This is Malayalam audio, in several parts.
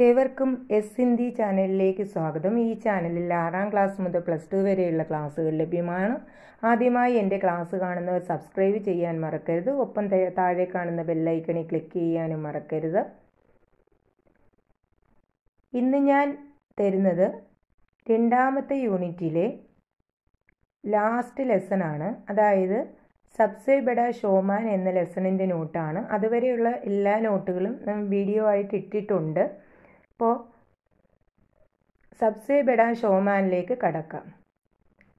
ഏവർക്കും എസ് ഹിന്ദി ചാനലിലേക്ക് സ്വാഗതം. ഈ ചാനലിൽ 6ാം ക്ലാസ് മുതൽ +2 വരെയുള്ള ക്ലാസ്സുകൾ ലഭ്യമാണ്. ആദ്യമായി എൻ്റെ ക്ലാസ് കാണുന്നവർ സബ്സ്ക്രൈബ് ചെയ്യാൻ മറക്കരുത്. ഒപ്പം താഴെ കാണുന്ന ബെല്ലൈക്കണിൽ ക്ലിക്ക് ചെയ്യാനും മറക്കരുത്. ഇന്ന് ഞാൻ തരുന്നത് 2ാമത്തെ യൂണിറ്റിലെ ലാസ്റ്റ് ലെസണാണ്. അതായത് സബ്സെ ബഡാ ഷോമാൻ എന്ന ലെസണിൻ്റെ നോട്ടാണ്. അതുവരെയുള്ള എല്ലാ നോട്ടുകളും വീഡിയോ ആയിട്ട് ഇട്ടിട്ടുണ്ട്. അപ്പോൾ സബ്സെ ബഡാ ഷോമാനിലേക്ക് കടക്കാം.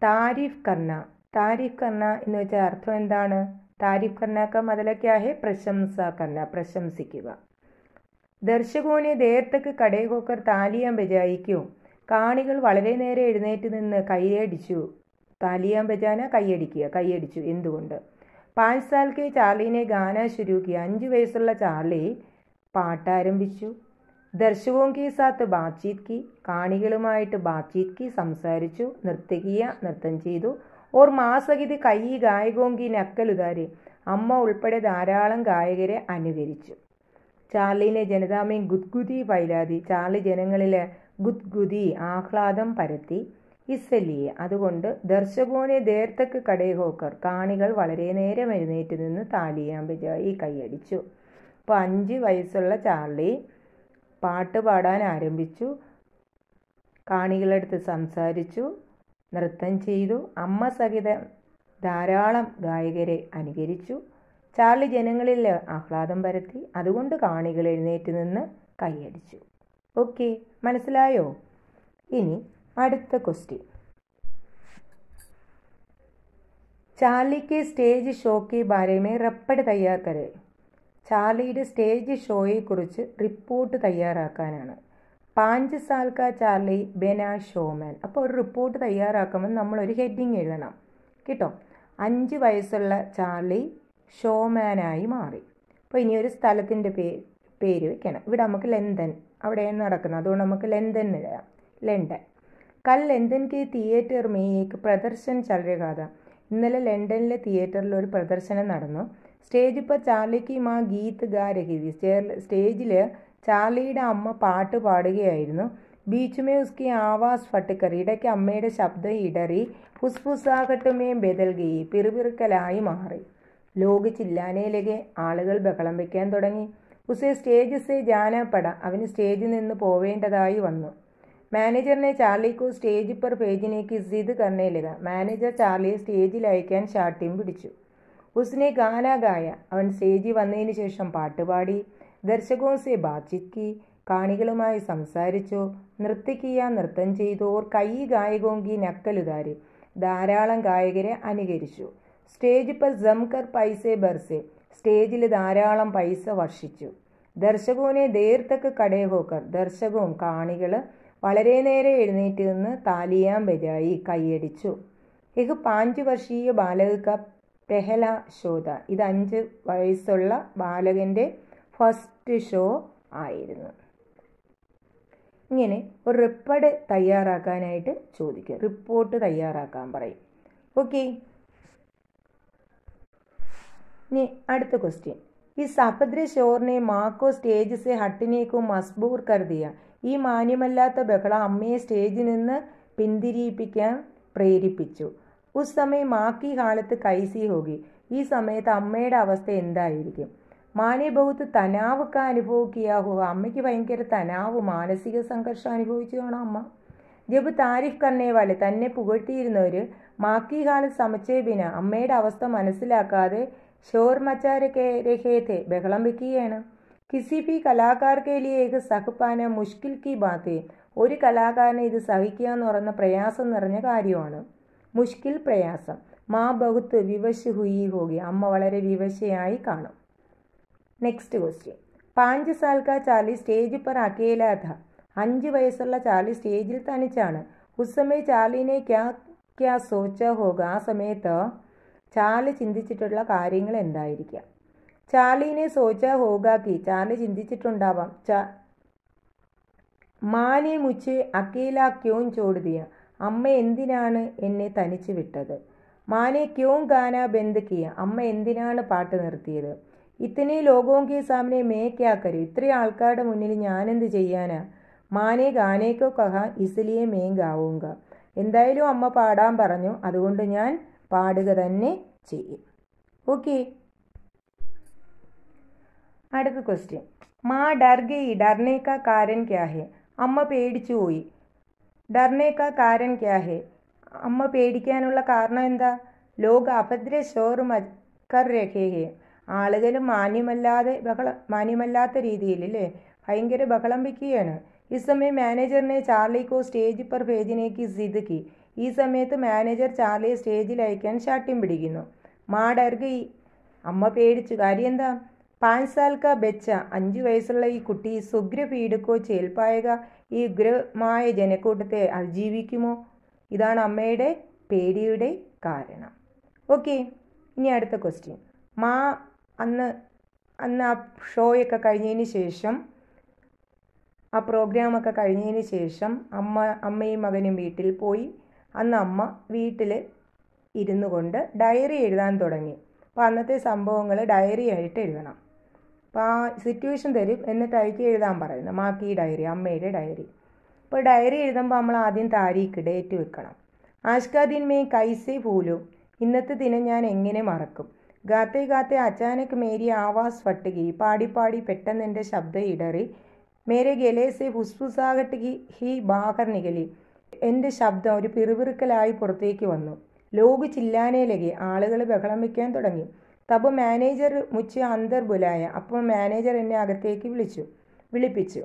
താരിഫ് കർണ. താരിഫ് കർണ എന്ന് വെച്ചാൽ അർത്ഥം എന്താണ്? താരിഫ് കർണ കാ മതലബ് ക്യാ ഹൈ? പ്രശംസ കർണ, പ്രശംസിക്കുക. ദർശകോനെ ദേർ തക്ക് കടേ ഹോക്കർ താലിയാൻ ബജായി ക്യോ? കാണികൾ വളരെ നേരം എഴുന്നേറ്റ് നിന്ന് കൈയടിച്ചു. താലിയാൻ ബജാന കൈയടിക്കുക, കൈയടിച്ചു. എന്തുകൊണ്ട്? 5 സാൽ കെ ചാർലിനെ ഗാന ശുരു കിയ. 5 വയസ്സുള്ള ചാർലി പാട്ടാരംഭിച്ചു. ദർശകോं के साथ बातचीत की. കാണികളുമായിട്ട് ബാത്ചീത് की, സംസാരിച്ചു. നൃത്തകിയ, നൃത്തം ചെയ്തു. और माँ सहित कई गायकों की नक्कल उतारी. അമ്മ ഉൾപ്പെടെ ധാരാളം ഗായകരെ അനുകരിച്ചു. ചാർലിനെ ജനതാമേ ഗുദ്ഗുദി ഫൈലാതി. ചാർലി ജനങ്ങളിലെ ഗുദ്ഗുദി, ആഹ്ലാദം പരത്തി. ഇസ്സലിയെ, അതുകൊണ്ട് ദർശകോനെ ദേർ തക്ക് കടേ ഹോക്കർ, കാണികൾ വളരെ നേരം എഴുന്നേറ്റ് നിന്ന് താലിയാൻ ബജായി, കൈയടിച്ചു. അപ്പോൾ 5 വയസ്സുള്ള ചാർലി പാട്ട് പാടാൻ ആരംഭിച്ചു. കാണികളടുത്ത് സംസാരിച്ചു, നൃത്തം ചെയ്തു. അമ്മ സഹിതം ധാരാളം ഗായകരെ അനുകരിച്ചു. ചാർലി ജനങ്ങളിൽ ആഹ്ലാദം പരത്തി. അതുകൊണ്ട് കാണികൾ എഴുന്നേറ്റ് നിന്ന് കൈയടിച്ചു. ഓക്കെ, മനസ്സിലായോ? ഇനി അടുത്ത ക്വസ്റ്റ്യൻ. ചാർലിക്ക് സ്റ്റേജ് ഷോ के बारे में रिपोर्ट तैयार करें. ചാർലിയുടെ സ്റ്റേജ് ഷോയെക്കുറിച്ച് റിപ്പോർട്ട് തയ്യാറാക്കാനാണ്. 5 സാൽ കാ ചാർലി ബെനാ ഷോമാൻ. അപ്പോൾ ഒരു റിപ്പോർട്ട് തയ്യാറാക്കുമ്പോൾ നമ്മളൊരു ഹെഡിങ് എഴുതണം കേട്ടോ. 5 വയസ്സുള്ള ചാർലി ഷോമാനായി മാറി. അപ്പോൾ ഇനി ഒരു സ്ഥലത്തിൻ്റെ പേര് വെക്കണം. ഇവിടെ നമുക്ക് ലണ്ടൻ, അവിടെയാണ് നടക്കുന്നത്, അതുകൊണ്ട് നമുക്ക് ലണ്ടൻ എഴുതാം. ലണ്ടൻ. കൽ ലണ്ടൻ കെ തിയേറ്റർ മേ ഏക് പ്രദർശൻ ചൽ രഹാ താ. ഇന്നലെ ലണ്ടനിലെ തിയേറ്ററിൽ ഒരു പ്രദർശനം നടന്നു. സ്റ്റേജ് पर ചാർലിക്ക് മാ ഗീത്ത് ഗാ രഹി थी. സ്റ്റേജിൽ ചാർലിയുടെ അമ്മ പാട്ട് പാടുകയായിരുന്നു. Beach may ഉസ്കി Awas Phatkar. ഇടയ്ക്ക് അമ്മയുടെ ശബ്ദം ഇടറി. ഫുസ്ഫുസാഹട്ട് മേ ബദൽ ഗയി. പിറുപിറുക്കലായി മാറി. ലോക് ചില്ലാനെ ലഗെ. ആളുകൾ ബഹളം വയ്ക്കാൻ തുടങ്ങി. ഉസേ സ്റ്റേജ് സേ ജാനാ പട. അവന് സ്റ്റേജിൽ നിന്ന് പോവേണ്ടതായി വന്നു. മാനേജറിനെ ചാർലിക്കോ സ്റ്റേജ് पर भेजने की जिद करने लगा. മാനേജർ ചാർലിയെ സ്റ്റേജിൽ അയക്കാൻ ശാഠ്യം പിടിച്ചു. ഉസ്നെ ഗാന ഗായ. അവൻ സ്റ്റേജിൽ വന്നതിന് ശേഷം പാട്ടുപാടി. ദർശകോं से बातचीत की. കാണികളുമായി സംസാരിച്ചു. നൃത്തിക്കിയ, നൃത്തം ചെയ്തു. ഓർ കൈ ഗായകോं की नक्कल उतारी. ധാരാളം ഗായകരെ അനുകരിച്ചു. സ്റ്റേജ് पर जमकर पैसे बरसे. സ്റ്റേജിൽ ധാരാളം പൈസ വർഷിച്ചു. ദർശകോനെ ദേർ തക്ക് കടേ ഹോക്കർ. ദർശകവും, കാണികൾ വളരെ നേരെ എഴുന്നേറ്റ് നിന്ന് താലിയാൻ ബജായി, കൈയടിച്ചു. ഏക് 5 വർഷീയ ബാലക ക പെഹല ഷോത. ഇത് 5 വയസ്സുള്ള ബാലകൻ്റെ ഫസ്റ്റ് ഷോ ആയിരുന്നു. ഇങ്ങനെ ഒരു റിപ്പോർട്ട് തയ്യാറാക്കാനായിട്ട് ചോദിക്കും. റിപ്പോർട്ട് തയ്യാറാക്കാൻ പറയും. ഓക്കെ, ഇനി അടുത്ത ക്വസ്റ്റ്യൻ. ഇസ് അഭദ്ര ഷോറിനെ മാക്കോ സ്റ്റേജ് സെ ഹട്ടിനേക്കോ മസ്ബൂർ കർ ദിയ. ഈ മാന്യമല്ലാത്ത ബഹളം അമ്മയെ സ്റ്റേജിൽ നിന്ന് പിന്തിരിയിപ്പിക്കാൻ പ്രേരിപ്പിച്ചു. ഉസ് സമയം മാക്കി ഹാലത്ത് കൈസി ഹോഗി. ഈ സമയത്ത് അമ്മയുടെ അവസ്ഥ എന്തായിരിക്കും? മാനെ ബഹുത്ത് തനാവ് കാ അനുഭവം കിയാ ഹോഗ. അമ്മയ്ക്ക് ഭയങ്കര തനാവ്, മാനസിക സംഘർഷം അനുഭവിച്ചു കാണാം അമ്മ. ജബ് താരിഫ് കർണേ വാലെ, തന്നെ പുകഴ്ത്തിയിരുന്നവർ മാക്കി ഹാലത്ത് സമച്ചേ ബിന, അമ്മയുടെ അവസ്ഥ മനസ്സിലാക്കാതെ ഷോർ മച്ചാരക്കെ രഹേത്തെ, ബഹളം വെക്കുകയാണ്. കിസി ഭി കലാകാർ കെ ലിയെ ഏക് സഹപാന മുഷ്കിൽ കി ബാത്തേ. ഒരു കലാകാരനെ ഇത് സഹിക്കുക എന്ന് പറയുന്ന പ്രയാസം നിറഞ്ഞ കാര്യമാണ്. മുഷ്കിൽ, പ്രയാസം. മാ ബഹുത്ത് വിവശ് ഹുയി ഹോഗി. അമ്മ വളരെ വിവശയായി കാണും. Next question. 5 സാൽ കാ ചാർലി സ്റ്റേജ് पर അക്കേലാ ഥാ. 5 വയസ്സുള്ള ചാർലി സ്റ്റേജിൽ തനിച്ചാണ്. ഉസ് സമയ ചാർലിനെ ക്യാ സോച്ചാ ഹോഗ. ആ സമയത്ത് ചാർലി ചിന്തിച്ചിട്ടുള്ള കാര്യങ്ങൾ എന്തായിരിക്കാം? ചാർലിനെ സോച്ചാ ഹോഗാക്കി. ചാർലി ചിന്തിച്ചിട്ടുണ്ടാവാം, മാനെ മുച്ചെ അക്കേല ക്യോൻ ചോട് ദിയ. അമ്മ എന്തിനാണ് എന്നെ തനിച്ച് വിട്ടത്? മാനെ ക്യോൻ ഗാന ബന്ദ് കിയ. അമ്മ എന്തിനാണ് പാട്ട് നിർത്തിയത്? ഇത്തനെ ലോകോങ്കി സാമനെ മേ ക്യാ കരു, ഇത്രയും ആൾക്കാരുടെ മുന്നിൽ ഞാനെന്ത് ചെയ്യാനാ. മാനെ ഗാനേക്കോ കഹ ഇസ്ലിയെ മേ ഗാവൂങ്ക. എന്തായാലും അമ്മ പാടാൻ പറഞ്ഞു, അതുകൊണ്ട് ഞാൻ പാടുക തന്നെ ചെയ്യും. ഓക്കെ. അടുത്ത ക്വസ്റ്റ്യൻ. മാ ഡർ ഗയി, ഡർനെ കാ കാരൻ ക്യാ ഹെ. അമ്മ പേടിച്ചു പോയി. ഡർനെ കാ കാരൻ ക്യാ ഹെ, അമ്മ പേടിക്കാനുള്ള കാരണം എന്താ. ലോക അഭദ്ര ശോർ കർ രഹേ ഹെ, ആളുകൾ മാന്യമല്ലാത്ത രീതിയിൽ അല്ലേ ഭയങ്കര ബഹളം വയ്ക്കുകയാണ്. ഈ സമയം മാനേജറിനെ ചാർലിക്കോ സ്റ്റേജ് പർ ഭേജനേക്ക് സിദ് കി. ഈ സമയത്ത് മാനേജർ ചാർലിയെ സ്റ്റേജിൽ അയക്കാൻ ശാഠ്യം പിടിക്കുന്നു. മാ ഡർ ഗയി, അമ്മ പേടിച്ചു. കാര്യം എന്താ. 5 സാൽ കാ ബച്ച, 5 വയസ്സുള്ള ഈ കുട്ടി സുഗ്ര പീഡക്കോ ചേൽപ്പായക, ഈ ഉഗ്രമായ ജനക്കൂട്ടത്തെ അതിജീവിക്കുമോ. ഇതാണ് അമ്മയുടെ പേടിയുടെ കാരണം. ഓക്കെ. ഇനി അടുത്ത ക്വസ്റ്റ്യൻ. മാ അന്ന് ആ ഷോയൊക്കെ കഴിഞ്ഞതിന് ശേഷം, ആ പ്രോഗ്രാമൊക്കെ കഴിഞ്ഞതിന് ശേഷം അമ്മയും മകനും വീട്ടിൽ പോയി. അന്ന് അമ്മ വീട്ടിൽ ഇരുന്നു കൊണ്ട് ഡയറി എഴുതാൻ തുടങ്ങി. അപ്പോൾ അന്നത്തെ സംഭവങ്ങൾ ഡയറി ആയിട്ട് എഴുതണം. അപ്പോൾ ആ സിറ്റുവേഷൻ തരും, എന്നിട്ട് അയക്കി എഴുതാൻ പറയുന്നത്. മാക്കി ഡയറി, അമ്മയുടെ ഡയറി. അപ്പോൾ ഡയറി എഴുതുമ്പോൾ നമ്മൾ ആദ്യം താരീഖ്, ഡേറ്റ് വെക്കണം. ആഷ്കാ ദിൻ മേ കൈസെ ഭൂലു, ഇന്നത്തെ ദിനം ഞാൻ എങ്ങനെ മറക്കും. ഗാത്തെ ഗാത്തെ അച്ചാനക് മേരി ആവാസ് ഫട്ടുകി, പാടി പാടി പെട്ടെന്ന് എൻ്റെ ശബ്ദം ഇടറി. മേരെ ഗലേസെ ഫുസ്ഫുസാകട്ട് ഹി ബാഹർ നികലി, എൻ്റെ ശബ്ദം ഒരു പിറുപിറുക്കലായി പുറത്തേക്ക് വന്നു. ലോക് ചില്ലാനെ ലഗി, ആളുകൾ ബഹളം വയ്ക്കാൻ തുടങ്ങി. തബ് മാനേജർ മുച്ചെ അന്തർ ബുലായ, അപ്പോൾ മാനേജർ എന്നെ അകത്തേക്ക് വിളിപ്പിച്ചു.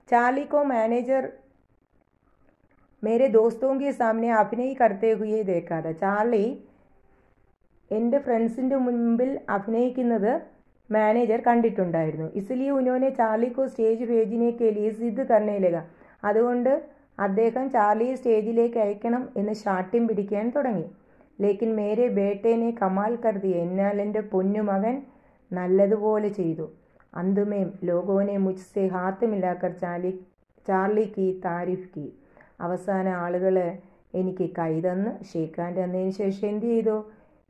ചാർലിക്കോ മാനേജർ മേരെ ദോസ്തോങ്കി സാമനെ അഭിനയ് കർത്തേ ഹുയെ ദേക്കാതെ, ചാർലി എൻ്റെ ഫ്രണ്ട്സിൻ്റെ മുൻപിൽ അഭിനയിക്കുന്നത് മാനേജർ കണ്ടിട്ടുണ്ടായിരുന്നു. ഇസ്ലിയെ ഉനോനെ ചാർലിക്കോ സ്റ്റേജ് ഭേജിനേക്ക് ലിയെ സിദ് കർണേ ലഗ, അതുകൊണ്ട് അദ്ദേഹം ചാർലിയെ സ്റ്റേജിലേക്ക് അയക്കണം എന്ന് ശാഠ്യം പിടിക്കാൻ തുടങ്ങി. ലേക്കിൻ മേരെ ബേട്ടേനെ കമാൽ കരുതി, എന്നാൽ എൻ്റെ പൊന്നുമകൻ നല്ലതുപോലെ ചെയ്തു. അന്തുമേം ലോകോനെ മുജ്സെ ഹാത്ത് മിലാക്കർ ചാർലി കി താരിഫ് കി, അവസാന ആളുകൾ എനിക്ക് കൈതന്ന് ഷേക്ക് ഹാൻഡ് തന്നതിന് ശേഷം എന്ത് ചെയ്തു,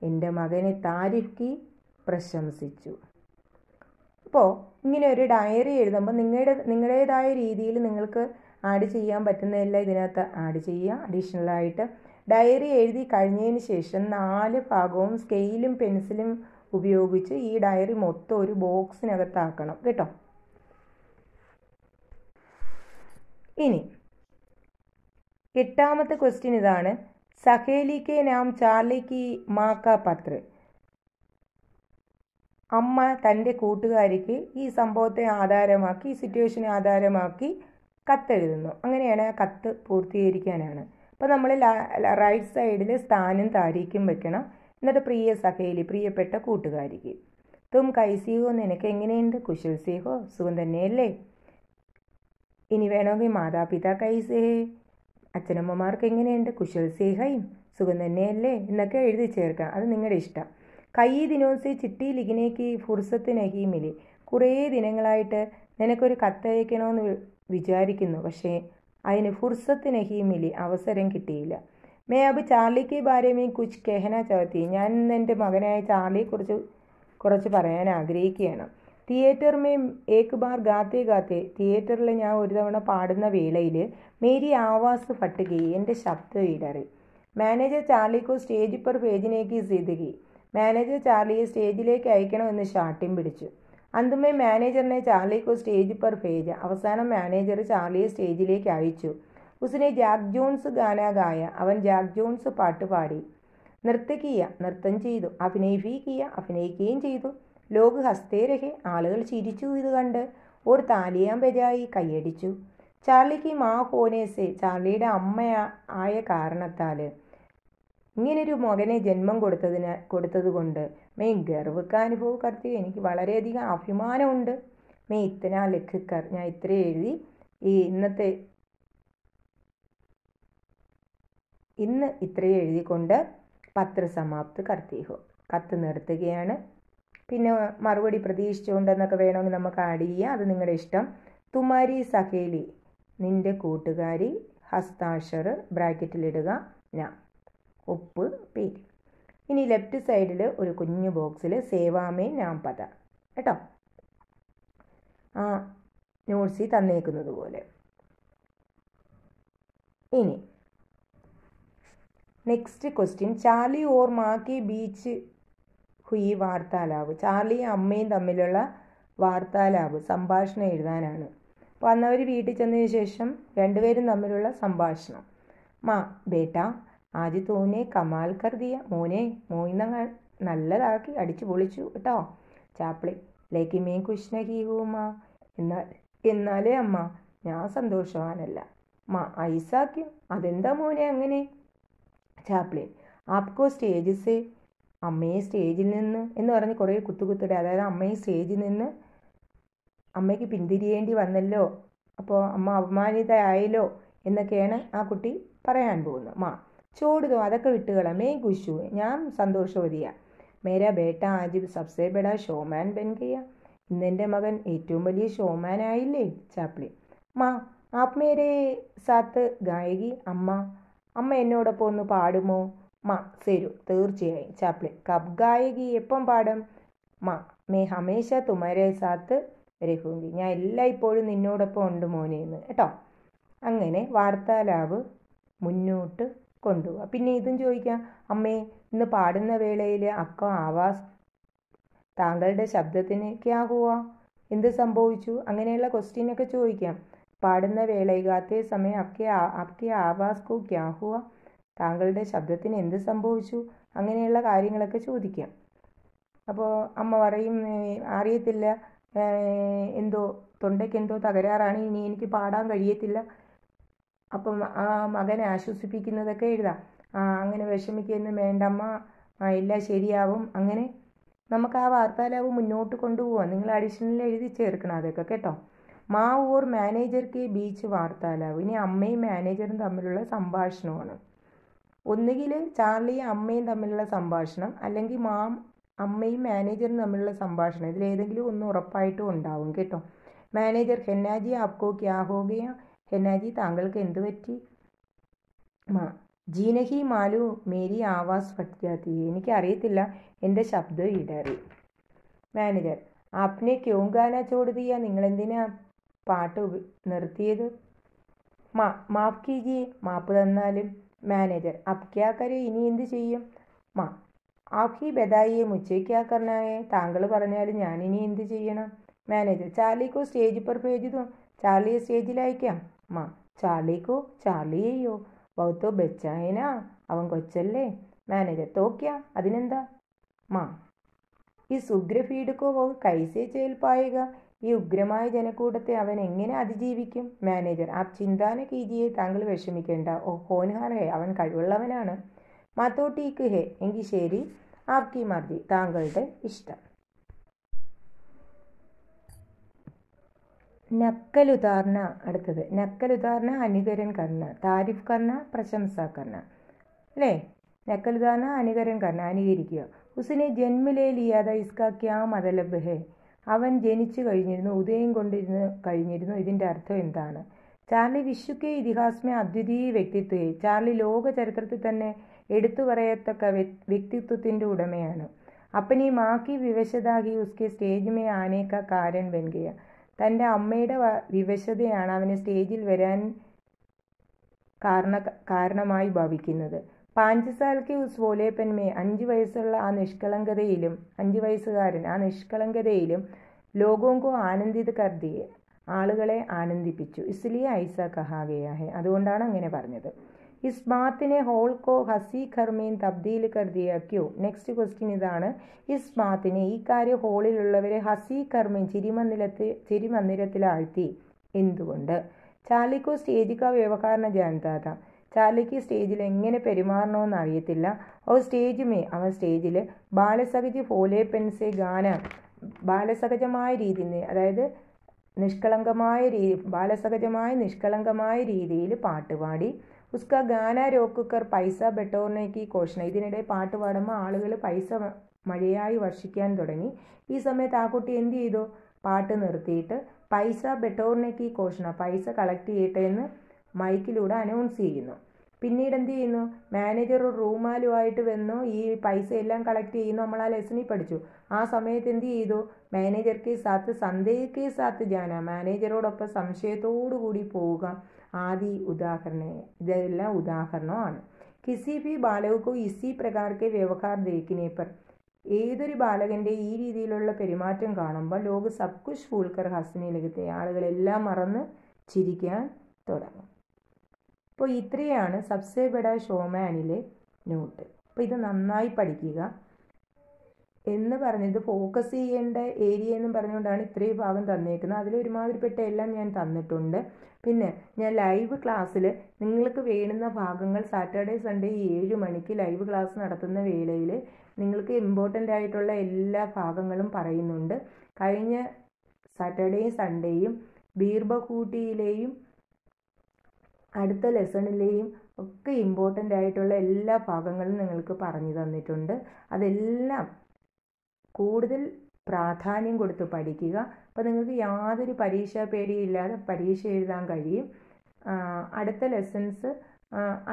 എൻ്റെ മകനെ താരിഫ് കി, പ്രശംസിച്ചു. അപ്പോൾ ഇങ്ങനെ ഒരു ഡയറി എഴുതുമ്പോൾ നിങ്ങളുടേതായ രീതിയിൽ നിങ്ങൾക്ക് ആഡ് ചെയ്യാൻ പറ്റുന്നതെല്ലാം ഇതിനകത്ത് ആഡ് ചെയ്യുക. അഡീഷണലായിട്ട് ഡയറി എഴുതി കഴിഞ്ഞതിന് ശേഷം 4 ഭാഗവും സ്കെയിലും പെൻസിലും ഉപയോഗിച്ച് ഈ ഡയറി മൊത്തം ഒരു ബോക്സിനകത്താക്കണം കേട്ടോ. ഇനി 8ാമത്തെ ക്വസ്റ്റ്യൻ ഇതാണ്. സഹേലിക്ക് നാം ചാർലിക്ക് മാക്ക പത്ര, അമ്മ തൻ്റെ കൂട്ടുകാരിക്ക് ഈ സംഭവത്തെ ആധാരമാക്കി, ഈ സിറ്റുവേഷനെ ആധാരമാക്കി കത്തെഴുതുന്നു. അങ്ങനെയാണ് ആ കത്ത് പൂർത്തീകരിക്കാനാണ്. അപ്പോൾ നമ്മൾ റൈറ്റ് സൈഡിൽ സ്ഥാനം താരീഖും വെക്കണം. എന്നിട്ട് പ്രിയ സഹേലി, പ്രിയപ്പെട്ട കൂട്ടുകാരിക്ക്. തും കൈസിയോ, നിനക്ക് എങ്ങനെയുണ്ട്. കുശൽ സേഹോ, സുഖം തന്നെയല്ലേ. ഇനി വേണമെങ്കിൽ മാതാപിതാ കൈസേ, അച്ഛനമ്മമാർക്ക് എങ്ങനെയുണ്ട്. കുശൽ സേഹയും, സുഖം തന്നെയല്ലേ എന്നൊക്കെ എഴുതി ചേർക്കാം. അത് നിങ്ങളുടെ ഇഷ്ടം. കൈ ദിനോസെ ചിട്ടി ലിഖിനേക്ക് ഫുർസത്ത് നഹി മിലി, കുറേ ദിനങ്ങളായിട്ട് നിനക്കൊരു കത്തയക്കണമെന്ന് വിചാരിക്കുന്നു, പക്ഷേ അതിന് ഫുർസത്ത് നഹി മിലി, അവസരം കിട്ടിയില്ല. മേ അബ് ചാർലിക്ക് ബാരമേ കുച്ച് കെഹന ചാഹത്തി, ഞാൻ എൻ്റെ മകനായ ചാർലിയെക്കുറിച്ച് കുറച്ച് പറയാൻ ആഗ്രഹിക്കുകയാണ്. തിയേറ്റർ മേ ഏക് ബാർ ഗാത്തെ ഗാത്തെ, തിയേറ്ററിൽ ഞാൻ ഒരു തവണ പാടുന്ന വേളയിൽ മേരി ആവാസ് ഫട്ടുകി, എൻ്റെ ശബ്ദം ഇടറി. മാനേജർ ചാർലിക്കോ സ്റ്റേജ് പർ ഭേജിനേക്ക് സിദ്ദി, മാനേജർ ചാർലിയെ സ്റ്റേജിലേക്ക് അയക്കണമെന്ന് ശാഠ്യം പിടിച്ചു. അന്തുമേ മാനേജറിനെ ചാർലിക്കോ സ്റ്റേജ് പർ ഭേജ, അവസാനം മാനേജർ ചാർലിയെ സ്റ്റേജിലേക്ക് അയച്ചു. ഉസിനെ ജാക്ക് ജോൺസ് ഗാന ഗായ, അവൻ ജാക്ക് ജോൺസ് പാട്ട് പാടി. നൃത്തകിയ, നൃത്തം ചെയ്തു. അഭിനയിപ്പിക്കുക, അഭിനയിക്കുകയും ചെയ്തു. ലോക് ഹസ്തേ രഹെ, ആളുകൾ ചിരിച്ചു ഇത് കണ്ട്. ഓർ താലിയാൻ ബജായി, കൈയടിച്ചു. ചാർലിക്ക് മാ ഹോനേസെ, ചാർലിയുടെ അമ്മ ആയ കാരണത്താൽ, ഇങ്ങനൊരു മകനെ ജന്മം കൊടുത്തത് കൊണ്ട് മേ ഗർവ്ക്ക് അനുഭവം കർത്തി, എനിക്ക് വളരെയധികം അഭിമാനമുണ്ട്. മേ ഇത്തന ലിഖിക്കർ, ഞാൻ ഇത്രയും എഴുതി ഇന്ന് ഇത്രയും എഴുതിക്കൊണ്ട് പത്ര സമാപ്ത് കർത്തിഹോ, കത്ത് നിർത്തുകയാണ്. പിന്നെ മറുപടി പ്രതീക്ഷിച്ചുകൊണ്ടെന്നൊക്കെ വേണമെങ്കിൽ നമുക്ക് ആഡ് ചെയ്യാം, അത് നിങ്ങളുടെ ഇഷ്ടം. തുമാരി സഹേലി, നിൻ്റെ കൂട്ടുകാരി. ഹസ്താക്ഷർ ബ്രാക്കറ്റിലിടുക, ഞാൻ ഒപ്പ് പേര്. ഇനി ലെഫ്റ്റ് സൈഡിൽ ഒരു കുഞ്ഞു ബോക്സിൽ സേവാമേ നാം പദ, കേട്ടോ, ആ നോട്ട്സിൽ തന്നേക്കുന്നത് പോലെ. ഇനി നെക്സ്റ്റ് ക്വസ്റ്റ്യൻ, ചാർലി ഓർ മാ കി ബീച്ച് ഹുയി വാർത്താലാപ്. ചാർലിയും അമ്മയും തമ്മിലുള്ള വാർത്താലാപ്, സംഭാഷണം എഴുതാനാണ്. വന്നവർ വീട്ടിൽ ചെന്നതിന് ശേഷം രണ്ടുപേരും തമ്മിലുള്ള സംഭാഷണം. മാ, ബേട്ടാ ആജ് തൂനെ കമാൽ കർ ദിയ. മോനെ, മോയിന്ന നല്ലതാക്കി, അടിച്ചു പൊളിച്ചു കേട്ടോ. ചാപ്ലിൻ, ലേക്കിൻ മേ കുശ് നഹീ ഹൂ മാ. എന്നാലേ അമ്മ, ഞാൻ സന്തോഷവാനല്ല. മാ, ഐസാക്യും, അതെന്താ മോനെ അങ്ങനെ? ചാപ്ലിൻ, ആപ്കോ സ്റ്റേജ് സേ. അമ്മയെ സ്റ്റേജിൽ നിന്ന് എന്ന് പറഞ്ഞ് കുറേ കുത്തുകുത്തിടെ, അതായത് അമ്മയെ സ്റ്റേജിൽ നിന്ന് അമ്മയ്ക്ക് പിന്തിരിയേണ്ടി വന്നല്ലോ, അപ്പോൾ അമ്മ അപമാനിതയായല്ലോ എന്നൊക്കെയാണ് ആ കുട്ടി പറയാൻ പോകുന്നത്. മാ, ചോടുതോ, അതൊക്കെ വിട്ടുകള. മേ ഖുഷ്, ഞാൻ സന്തോഷവതിയാ. മേരാ ബേട്ട ആജ് സബ്സേ ബഡാ ഷോമാൻ ബൻ ഗയ. ഇന്നെൻ്റെ മകൻ ഏറ്റവും വലിയ ഷോമാൻ ആയില്ലേ. ചാപ്ലിൻ, മാ, ആപ് മേരെ സാത്ത് ഗായകി. അമ്മ എന്നോടൊപ്പം ഒന്ന് പാടുമോ? മാ, ശരു, തീർച്ചയായും. ചാപ്ലിൻ, കബ് ഗായകി, എപ്പം പാടും? മാ, മേ ഹമേശ തുമാരെ സാത്ത് രഹൂങ്കി. ഞാൻ എല്ലായ്പ്പോഴും നിന്നോടൊപ്പം ഉണ്ട് മോനെ എന്ന് കേട്ടോ. അങ്ങനെ വാർത്താലാപ് മുന്നോട്ട് കൊണ്ടുപോവുക. പിന്നെ ഇതും ചോദിക്കാം, അമ്മേ ഇന്ന് പാടുന്ന വേളയിൽ അക്ക ആവാസ്, താങ്കളുടെ ശബ്ദത്തിന് ക്യാ ഹുവാ, എന്ത് സംഭവിച്ചു? അങ്ങനെയുള്ള ക്വസ്റ്റ്യനൊക്കെ ചോദിക്കാം. പാടുന്ന വേള ഗാത്തെ സമയം അപ്കെ ആവാസ് കോ ക്യാ ഹുവാ, താങ്കളുടെ ശബ്ദത്തിന് എന്ത് സംഭവിച്ചു? അങ്ങനെയുള്ള കാര്യങ്ങളൊക്കെ ചോദിക്കാം. അപ്പോൾ അമ്മ പറയും, അറിയത്തില്ല, എന്തോ തൊണ്ടയ്ക്ക് എന്തോ തകരാറാണ്, ഇനി എനിക്ക് പാടാൻ കഴിയത്തില്ല. അപ്പം ആ മകനെ ആശ്വസിപ്പിക്കുന്നതൊക്കെ എഴുതാം. അങ്ങനെ വിഷമിക്കൊന്നും വേണ്ടമ്മ, എല്ലാം ശരിയാവും. അങ്ങനെ നമുക്ക് ആ വാർത്താലാപ് മുന്നോട്ട് കൊണ്ടുപോകാം. നിങ്ങൾ അഡീഷണൽ എഴുതി ചേർക്കണം അതൊക്കെ കേട്ടോ. മാ ഓർ മാനേജർ കെ ബീച്ച് വാർത്താലാപ്. ഇനി അമ്മയും മാനേജറും തമ്മിലുള്ള സംഭാഷണമാണ്. ഒന്നുകിൽ ചാർലിയും അമ്മയും തമ്മിലുള്ള സംഭാഷണം, അല്ലെങ്കിൽ അമ്മയും മാനേജറും തമ്മിലുള്ള സംഭാഷണം. ഇതിലേതെങ്കിലും ഒന്ന് ഉറപ്പായിട്ടും ഉണ്ടാവും കേട്ടോ. മാനേജർ, ഹെന്നാജി ആപ്കോ ക്യാ ഹോ ഗയ. ഹെന്നാജി, താങ്കൾക്ക് എന്ത് പറ്റി? മാ, ജീനഹി മാലു മേരി ആവാസ് ഫട്ട് ജാത്തി. എനിക്കറിയത്തില്ല, എൻ്റെ ശബ്ദം ഇടറി. മാനേജർ, ആപ്നെ ക്യോ ഗാന ചോട് ദിയ. നിങ്ങളെന്തിനാ പാട്ട് നിർത്തിയത്? മാ, മാഫ് കീജിയെ, മാപ്പ് തന്നാലും. മാനേജർ, അപ് ക്യാ കരേ, ഇനി എന്ത് ചെയ്യും? മാ, ആപ് ഹി ബതായിയെ മുझे ക്യാ കർനാ ഹൈ. താങ്കൾ പറഞ്ഞാലും ഞാൻ ഇനി എന്ത് ചെയ്യണം? മാനേജർ, ചാർലിക്കോ സ്റ്റേജ് पर भेज दूं. ചാർലിയെ സ്റ്റേജിൽ അയക്കാം. മാ, ചാർലിക്കോ, ചാർലിയെയോ? ബഹുത്തോ ബച്ചായന, അവൻ കൊച്ചല്ലേ. മാനേജർ, തോ ക്യാ, അതിനെന്താ? മാ, ഇസ് ഉഗ്ര ഭീഡ് കോ വോ കൈസേ ചേൽ പായേഗ. ഈ ഉഗ്രമായ ജനക്കൂട്ടത്തെ അവൻ എങ്ങനെ അതിജീവിക്കും? മാനേജർ, ആപ് ചിന്താന കീജിയെ, താങ്കൾ വിഷമിക്കേണ്ട. ഓ ഹോൻഹാർ ഹേ, അവൻ കഴിവുള്ളവനാണ്. മാത്തോ ടീക്ക് ഹേ, എങ്കിൽ ശരി. ആപ്കി മർജി, താങ്കളുടെ ഇഷ്ടം. നക്കൽ ഉദാഹരണ. അടുത്തത് നക്കൽ ഉദാഹരണ, അനുകരൺ കർണ, താരിഫ് കർണ, പ്രശംസ കർണ അല്ലേ. നക്കൽ ഉദാഹരണ, അനുകരൺ കർണ, അനുകരിക്കുക. ഉസിനെ ജന്മിലേ ലിയാത, ഇസ്കാ ക്യാ മതലബ് ഹേ. അവൻ ജനിച്ചു കഴിഞ്ഞിരുന്നു, ഉദയം കഴിഞ്ഞിരുന്നു. ഇതിൻ്റെ അർത്ഥം എന്താണ്? ചാർലി വിശ്വക്കെ ഇതിഹാസമേ അദ്വിതീയ വ്യക്തിത്വേ. ചാർലി ലോക ചരിത്രത്തിൽ തന്നെ എടുത്തു പറയത്തക്ക വ്യക്തിത്വത്തിൻ്റെ ഉടമയാണ്. അപ്പനി മാക്കി വിവശതാഹി ഉസ്കെ സ്റ്റേജ് മേ ആനെ കാ കാരൺ ബൻ ഗയ. തൻ്റെ അമ്മയുടെ വിവശതയാണ് അവനെ സ്റ്റേജിൽ വരാൻ കാരണമായി ഭവിക്കുന്നത്. 5 साल के उस भोलेपन में, 5 വയസ്സുള്ള ആ നിഷ്കളങ്കതയിലും, 5 വയസ്സുകാരൻ ആ നിഷ്കളങ്കതയിലും ലോകോങ്കോ ആനന്ദിത് കർ ദിയെ, ആളുകളെ ആനന്ദിപ്പിച്ചു. ഇസ്ലിയെ ഐസ കഹാ ഗയാ ഹെ, അതുകൊണ്ടാണ് അങ്ങനെ പറഞ്ഞത്. ഇസ് ബാത്തിനെ ഹോൾ കോ ഹസി ഖർമീൻ തബ്ദീൽ കർ ദിയ ക്യോ. നെക്സ്റ്റ് ക്വസ്റ്റ്യൻ ഇതാണ്. ഇസ് ബാത്തിനെ, ഈ കാര്യം ഹോളിലുള്ളവരെ ഹസി ഖർമീൻ ചിരിമന്ദിരത്തിലാഴ്ത്തി. എന്തുകൊണ്ട്? ചാർലിക്കോ സ്റ്റേജ് കാ വ്യവഹാരണ ജാനതാ താ. ചാർലിക്ക് സ്റ്റേജിൽ എങ്ങനെ പെരുമാറണമെന്ന് അറിയത്തില്ല. ഓ സ്റ്റേജ് മേ, അവൻ സ്റ്റേജിൽ ബാലസഹജ് ഫോലേപ്പൻസെ ഗാന, ബാലസഹജമായ രീതിയിൽ, അതായത് നിഷ്കളങ്കമായ രീതിയിൽ പാട്ടുപാടി. ഉസ്ക ഗാന രോക്കുകർ പൈസ ബെട്ടോർനേക്ക് ഘോഷണ. ഇതിനിടെ പാട്ട് പാടുമ്പോൾ ആളുകൾ പൈസ മഴയായി വർഷിക്കാൻ തുടങ്ങി. ഈ സമയത്ത് ആ കുട്ടി എന്ത് ചെയ്തു? പാട്ട് നിർത്തിയിട്ട് പൈസ ബെട്ടോർനേക്ക് ഘോഷണ, പൈസ കളക്ട് ചെയ്യട്ടെ എന്ന് മൈക്കിലൂടെ അനൗൺസ് ചെയ്യുന്നു. പിന്നീട് എന്ത് ചെയ്യുന്നു, മാനേജർ ഒരു റൂമാലുമായിട്ട് വന്നു ഈ പൈസ എല്ലാം കളക്ട് ചെയ്യുന്നു. നമ്മൾ ആ ലെസണിൽ പഠിച്ചു. ആ സമയത്ത് എന്ത് ചെയ്തു, മാനേജർ കെ സാത്ത് സന്ദേഹ കെ സാത്ത് ജാന, മാനേജറോടൊപ്പം സംശയത്തോടു കൂടി പോവുക. ആദി ഉദാഹരണം, ഇതെല്ലാം ഉദാഹരണമാണ്. കിസി ഭി ബാലകോ ഇസി പ്രകാരത്തെ വ്യവഹാർ ദേഖിനെ പർ, ഏതൊരു ബാലകന്റെ ഈ രീതിയിലുള്ള പെരുമാറ്റം കാണുമ്പോൾ ലോക സബ് കുച്ച് ഫൂൽക്കർ ഹസ്നെ ലഗത്തെ, ആളുകളെല്ലാം മറന്ന് ചിരിക്കാൻ തുടങ്ങും. അപ്പോൾ ഇത്രയാണ് സബ്സെ ബഡാ ഷോമാനിലെ നോട്ട്. അപ്പോൾ ഇത് നന്നായി പഠിക്കുക എന്ന് പറഞ്ഞത് ഫോക്കസ് ചെയ്യേണ്ട ഏരിയ എന്ന് പറഞ്ഞുകൊണ്ടാണ് ഇത്രയും ഭാഗം തന്നേക്കുന്നത്. അതിലൊരുമാതിരിപ്പെട്ട എല്ലാം ഞാൻ തന്നിട്ടുണ്ട്. പിന്നെ ഞാൻ ലൈവ് ക്ലാസ്സിൽ നിങ്ങൾക്ക് വേണ്ടുന്ന ഭാഗങ്ങൾ സാറ്റർഡേ സൺഡേ 7 മണിക്ക് ലൈവ് ക്ലാസ് നടത്തുന്ന വേളയിൽ നിങ്ങൾക്ക് ഇമ്പോർട്ടൻ്റ് ആയിട്ടുള്ള എല്ലാ ഭാഗങ്ങളും പറയുന്നുണ്ട്. കഴിഞ്ഞ സാറ്റർഡേയും സൺഡേയും ബീർബക്കൂട്ടിയിലെയും അടുത്ത ലെസണിലെയും ഒക്കെ ഇമ്പോർട്ടൻ്റ് ആയിട്ടുള്ള എല്ലാ ഭാഗങ്ങളും നിങ്ങൾക്ക് പറഞ്ഞു തന്നിട്ടുണ്ട്. അതെല്ലാം കൂടുതൽ പ്രാധാന്യം കൊടുത്ത് പഠിക്കുക. അപ്പോൾ നിങ്ങൾക്ക് യാതൊരു പരീക്ഷാ പേടിയില്ലാതെ പരീക്ഷ എഴുതാൻ കഴിയും. അടുത്ത ലെസൺസ്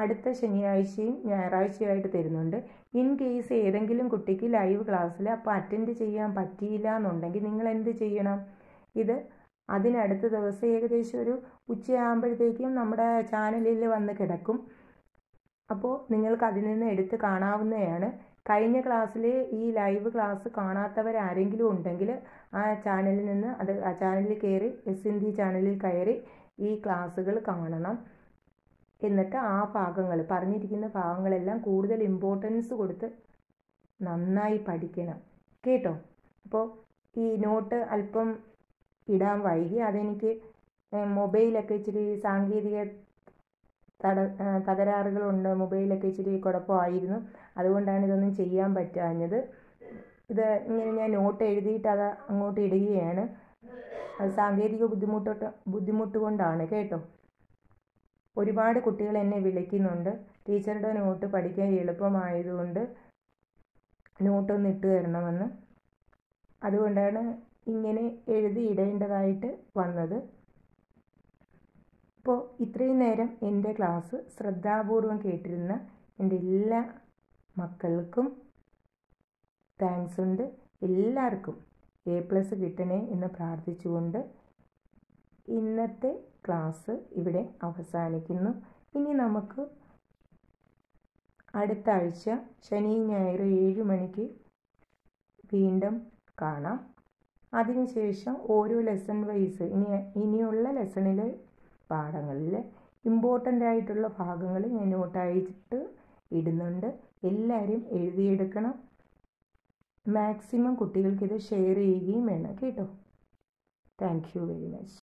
അടുത്ത ശനിയാഴ്ചയും ഞായറാഴ്ചയായിട്ട് തരുന്നുണ്ട്. ഇൻ കേസ് ഏതെങ്കിലും കുട്ടിക്ക് ലൈവ് ക്ലാസ്സിൽ അപ്പോൾ അറ്റൻഡ് ചെയ്യാൻ പറ്റിയില്ല എന്നുണ്ടെങ്കിൽ നിങ്ങൾ എന്ത് ചെയ്യണം, ഇത് അതിനടുത്ത ദിവസം ഏകദേശം ഒരു ഉച്ചയാകുമ്പോഴത്തേക്കും നമ്മുടെ ചാനലിൽ വന്ന് കിടക്കും. അപ്പോൾ നിങ്ങൾക്ക് അതിൽ നിന്ന് എടുത്ത് കാണാവുന്നതാണ്. കഴിഞ്ഞ ക്ലാസ്സിൽ ഈ ലൈവ് ക്ലാസ് കാണാത്തവരാരെങ്കിലും ഉണ്ടെങ്കിൽ ആ ചാനലിൽ നിന്ന് ആ ചാനലിൽ കയറി ഹിന്ദി ചാനലിൽ കയറി ഈ ക്ലാസ്സുകൾ കാണണം. എന്നിട്ട് ആ ഭാഗങ്ങൾ പറഞ്ഞിരിക്കുന്ന ഭാഗങ്ങളെല്ലാം കൂടുതൽ ഇമ്പോർട്ടൻസ് കൊടുത്ത് നന്നായി പഠിക്കണം കേട്ടോ. അപ്പോൾ ഈ നോട്ട് അല്പം ഇടാൻ വൈകി, അതെനിക്ക് മൊബൈലൊക്കെ ഇച്ചിരി സാങ്കേതിക തകരാറുകളുണ്ട്, മൊബൈലൊക്കെ ഇച്ചിരി കുഴപ്പമായിരുന്നു. അതുകൊണ്ടാണ് ഇതൊന്നും ചെയ്യാൻ പറ്റാഞ്ഞത്. ഇത് ഇങ്ങനെ ഞാൻ നോട്ട് എഴുതിയിട്ട് അത് അങ്ങോട്ട് ഇടുകയാണ്. അത് സാങ്കേതിക ബുദ്ധിമുട്ട് കൊണ്ടാണ് കേട്ടോ. ഒരുപാട് കുട്ടികൾ എന്നെ വിളിക്കുന്നുണ്ട്, ടീച്ചറുടെ നോട്ട് പഠിക്കാൻ എളുപ്പമായതുകൊണ്ട് നോട്ടൊന്ന് ഇട്ട് തരണമെന്ന്. അതുകൊണ്ടാണ് ഇങ്ങനെ എഴുതി ഇടേണ്ടതായിട്ട് വന്നത്. അപ്പോൾ ഇത്രയും നേരം എൻ്റെ ക്ലാസ് ശ്രദ്ധാപൂർവം കേട്ടിരുന്ന എൻ്റെ എല്ലാ മക്കൾക്കും താങ്ക്സ് ഉണ്ട്. എല്ലാവർക്കും A+ കിട്ടണേ എന്ന് പ്രാർത്ഥിച്ചുകൊണ്ട് ഇന്നത്തെ ക്ലാസ് ഇവിടെ അവസാനിക്കുന്നു. ഇനി നമുക്ക് അടുത്ത ആഴ്ച ശനിയും ഞായറും 7 മണിക്ക് വീണ്ടും കാണാം. അതിനുശേഷം ഓരോ ലെസൺ വൈസ് ഇനിയുള്ള ലെസണിലെ പാഠങ്ങളിൽ ഇമ്പോർട്ടൻ്റ് ആയിട്ടുള്ള ഭാഗങ്ങൾ ഞാൻ നോട്ടായിട്ട് ഇടുന്നുണ്ട്. എല്ലാവരും എഴുതിയെടുക്കണം. മാക്സിമം കുട്ടികൾക്ക് ഇത് ഷെയർ ചെയ്യുകയും വേണം കേട്ടോ. Thank you very much.